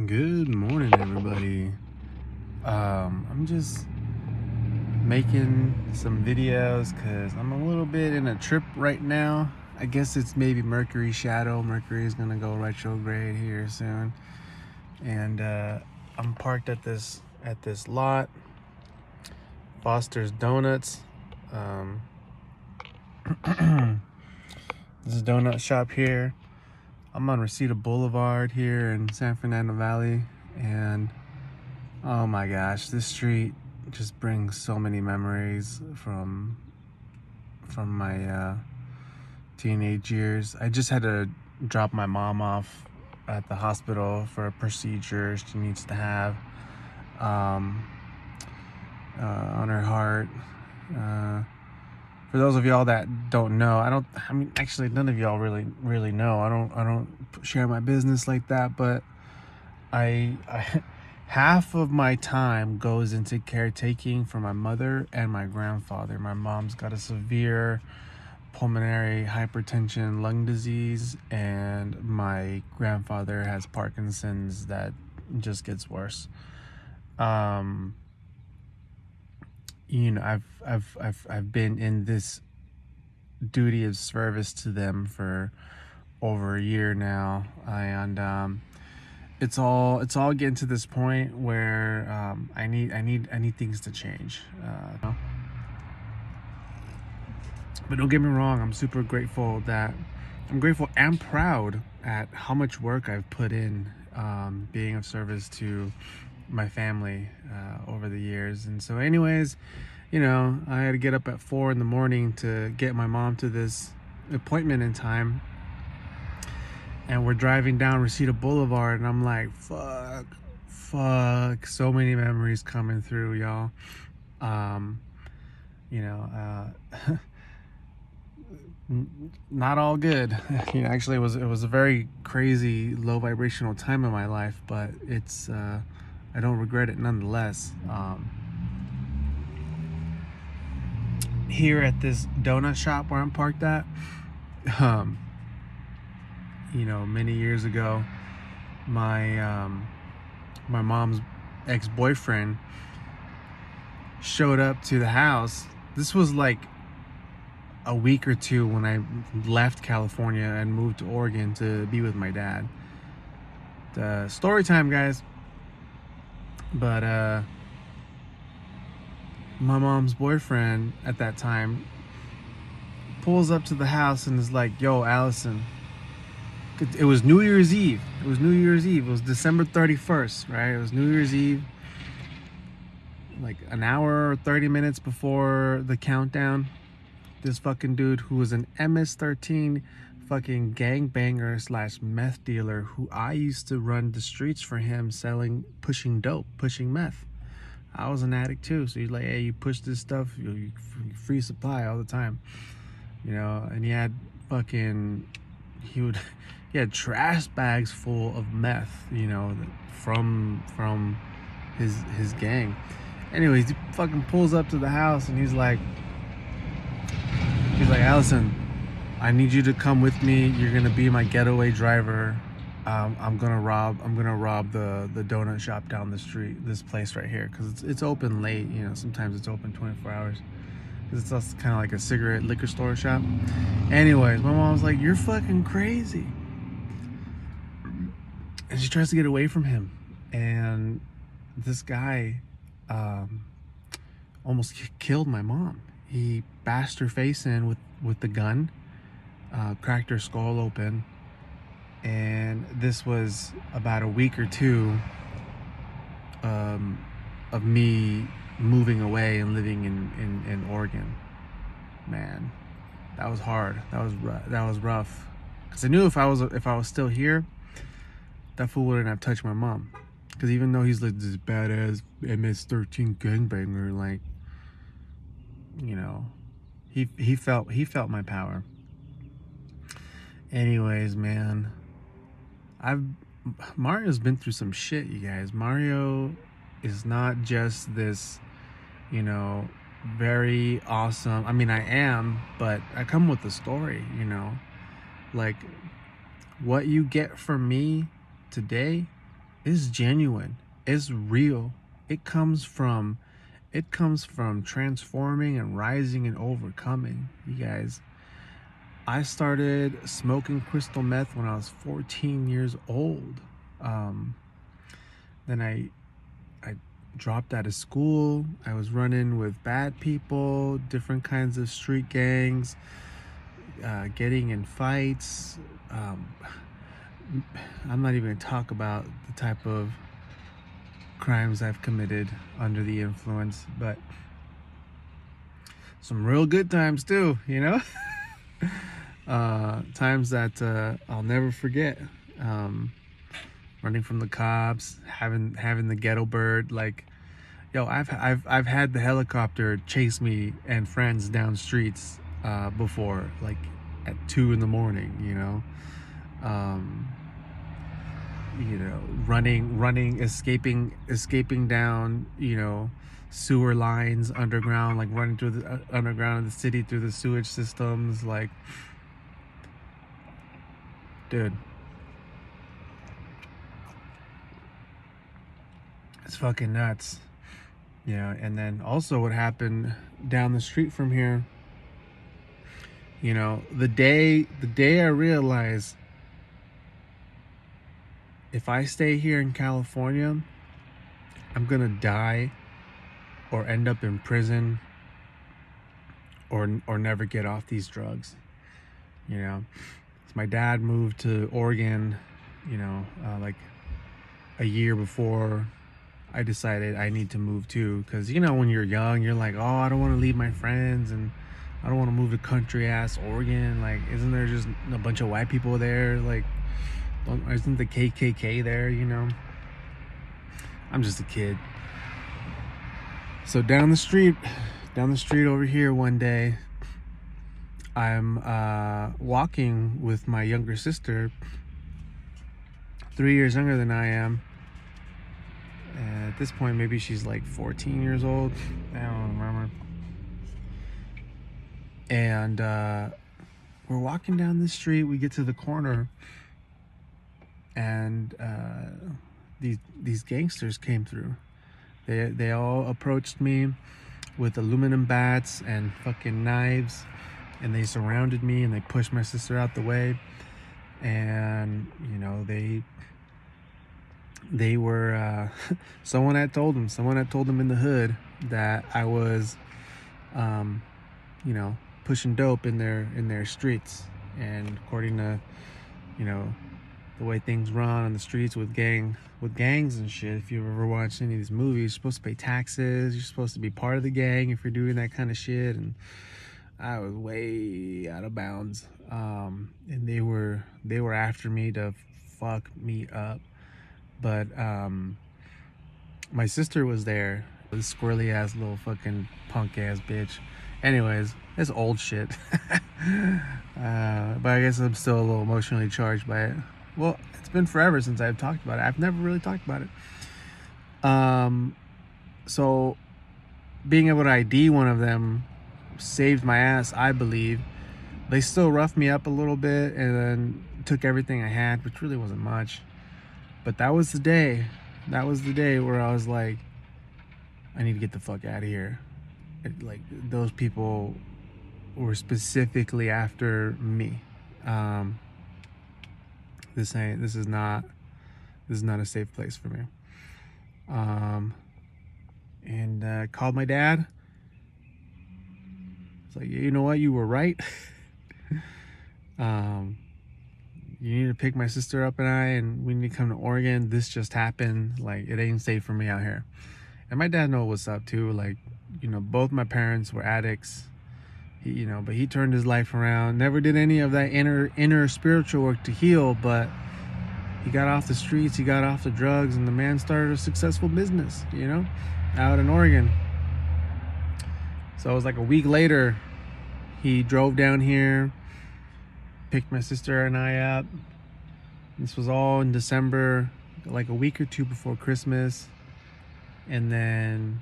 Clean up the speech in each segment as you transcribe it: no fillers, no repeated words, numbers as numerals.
Good morning, everybody. I'm just making some videos because I'm a little bit in a trip right now. I guess it's maybe Mercury shadow. Mercury is gonna go retrograde here soon, and I'm parked at this lot, Foster's Donuts. Um, this is a donut shop here. I'm on Reseda Boulevard here in San Fernando Valley, and oh my gosh, this street just brings so many memories from my teenage years. I just had to drop my mom off at the hospital for a procedure she needs to have um, on her heart. For those of y'all that don't know, I mean, actually, none of y'all really know. I don't share my business like that, but I half of my time goes into caretaking for my mother and my grandfather. My mom's got a severe pulmonary hypertension, lung disease, and my grandfather has Parkinson's that just gets worse. Um, I've been in this duty of service to them for over a year now, and it's all getting to this point where I need things to change. But don't get me wrong, I'm grateful and proud at how much work I've put in, being of service to my family over the years. And so, anyways, I had to get up at 4 in the morning to get my mom to this appointment in time. And we're driving down Reseda Boulevard, and I'm like, fuck, so many memories coming through, y'all. Um, you know, not all good. Actually, it was a very crazy, low vibrational time in my life, but it's I don't regret it nonetheless. Here at this donut shop where I'm parked at, many years ago, my mom's ex-boyfriend showed up to the house. This was like a week or two when I left California and moved to Oregon to be with my dad. The story time, guys. But my mom's boyfriend at that time pulls up to the house and is like, "Yo, Allison." It was New Year's Eve. It was December 31st, right? It was New Year's Eve. Like an hour or 30 minutes before the countdown, this fucking dude who was an MS-13 fucking gangbanger slash meth dealer who I used to run the streets for him pushing meth. I was an addict too. So he's like, "Hey, you push this stuff, you free supply all the time." And he had he had trash bags full of meth, from his gang. Anyways, he fucking pulls up to the house and he's like, "Allison, I need you to come with me. You're gonna be my getaway driver. I'm gonna rob the donut shop down the street, this place right here, because it's open late. Sometimes it's open 24 hours. Because it's kind of like a cigarette liquor store shop." Anyways, my mom's like, "You're fucking crazy," and she tries to get away from him. And this guy almost killed my mom. He bashed her face in with the gun, cracked her skull open, and this was about a week or two of me moving away and living in Oregon. Man, that was hard. That was rough. Because I knew if I was still here, that fool wouldn't have touched my mom. Because even though he's like this badass MS-13 gangbanger, like, he felt my power. Anyways, man, Mario's been through some shit, you guys. Mario is not just this, very awesome. I mean, I am, but I come with a story, like what you get from me today is genuine. It's real. It comes from transforming and rising and overcoming, you guys. I started smoking crystal meth when I was 14 years old. Um, then I dropped out of school. I was running with bad people, different kinds of street gangs, getting in fights. I'm not even gonna talk about the type of crimes I've committed under the influence, but some real good times too, you know. Times that I'll never forget. Running from the cops, having the ghetto bird. Like, yo, I've had the helicopter chase me and friends down streets before, like at 2 in the morning. Running, escaping down, sewer lines underground, like running through the underground of the city through the sewage systems, like, dude, it's fucking nuts. Yeah. And then also what happened down the street from here, the day I realized if I stay here in California, I'm gonna die or end up in prison or never get off these drugs. My dad moved to Oregon, like a year before I decided I need to move too. Because, when you're young, you're like, oh, I don't want to leave my friends and I don't want to move to country ass Oregon. Like, isn't there just a bunch of white people there? Like, isn't the KKK there, I'm just a kid. So down the street over here one day, I'm walking with my younger sister, 3 years younger than I am. At this point, maybe she's like 14 years old. I don't remember. And we're walking down the street. We get to the corner, and these gangsters came through. They all approached me with aluminum bats and fucking knives, and they surrounded me and they pushed my sister out the way. And they were someone had told them in the hood that I was pushing dope in their streets. And according to the way things run on the streets with gangs and shit, if you've ever watched any of these movies, you're supposed to pay taxes, you're supposed to be part of the gang if you're doing that kind of shit. And I was way out of bounds. And they were after me to fuck me up. But my sister was there, this squirrely ass little fucking punk ass bitch. Anyways, it's old shit. But I guess I'm still a little emotionally charged by it. Well, it's been forever since I've talked about it. I've never really talked about it. So being able to ID one of them saved my ass, I believe. They still roughed me up a little bit and then took everything I had, which really wasn't much. But that was the day where I was like, I need to get the fuck out of here. Like, those people were specifically after me. This is not a safe place for me. And called my dad. It's like, you know what, you were right. You need to pick my sister up and we need to come to Oregon. This just happened. Like, it ain't safe for me out here. And my dad knows what's up too. Like, both my parents were addicts. But he turned his life around. Never did any of that inner spiritual work to heal. But he got off the streets. He got off the drugs, and the man started a successful business. Out in Oregon. So it was like a week later, he drove down here, picked my sister and I up. This was all in December, like a week or two before Christmas. And then,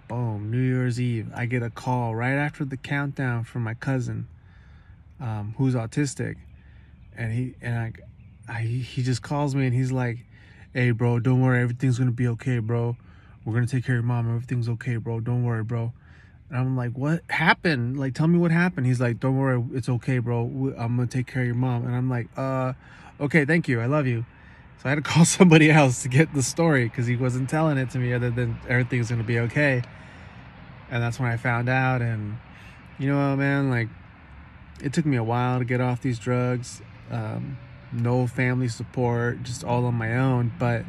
boom, New Year's Eve, I get a call right after the countdown from my cousin, who's autistic. And he just calls me and he's like, hey, bro, don't worry, everything's gonna be okay, bro. We're gonna take care of your mom. Everything's okay, bro. Don't worry, bro. And I'm like, what happened? Like, tell me what happened. He's like, don't worry, it's okay, bro. I'm gonna take care of your mom. And I'm like, okay, thank you. I love you. So I had to call somebody else to get the story because he wasn't telling it to me other than everything's gonna be okay. And that's when I found out. And you know what, man? Like, it took me a while to get off these drugs. No family support, just all on my own. But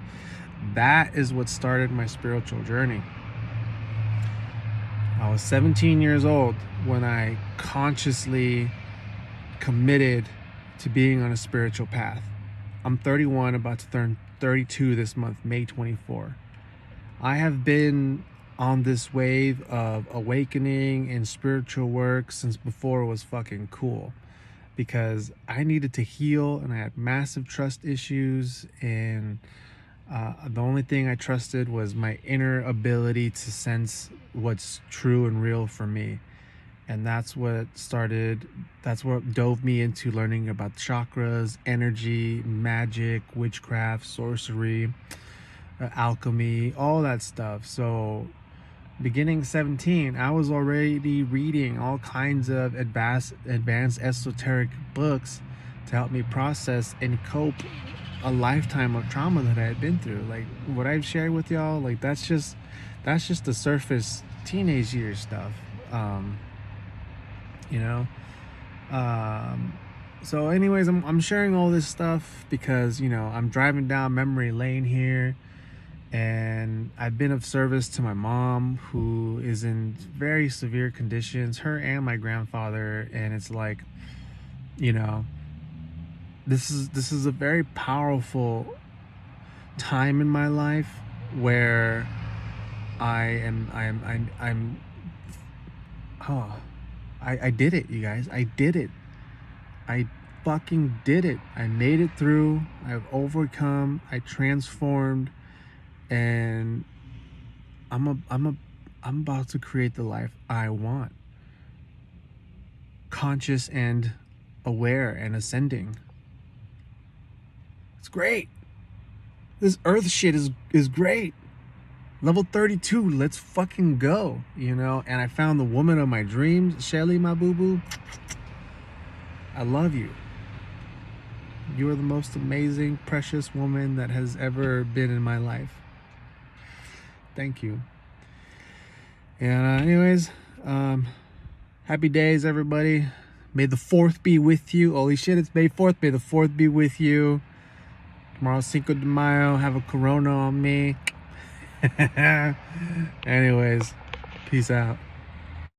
that is what started my spiritual journey. I was 17 years old when I consciously committed to being on a spiritual path. I'm 31, about to turn 32 this month, May 24. I have been on this wave of awakening and spiritual work since before it was fucking cool, because I needed to heal and I had massive trust issues, and the only thing I trusted was my inner ability to sense what's true and real for me. And that's what dove me into learning about chakras, energy, magic, witchcraft, sorcery, alchemy, all that stuff. So beginning 17, I was already reading all kinds of advanced esoteric books to help me process and cope a lifetime of trauma that I had been through. Like what I've shared with y'all, like that's just the surface teenage years stuff. You know. So anyways, I'm sharing all this stuff because, you know, I'm driving down memory lane here, and I've been of service to my mom, who is in very severe conditions, her and my grandfather. And it's like, you know, this is a very powerful time in my life where I did it, you guys. I did it. I fucking did it. I made it through. I've overcome. I transformed, and I'm about to create the life I want. Conscious and aware and ascending. It's great. This earth shit is great. Level 32, let's fucking go, you know? And I found the woman of my dreams, Shelly, my boo-boo. I love you. You are the most amazing, precious woman that has ever been in my life. Thank you. And anyways, happy days, everybody. May the 4th be with you. Holy shit, it's May 4th. May the 4th be with you. Tomorrow's Cinco de Mayo. Have a Corona on me. Anyways, peace out.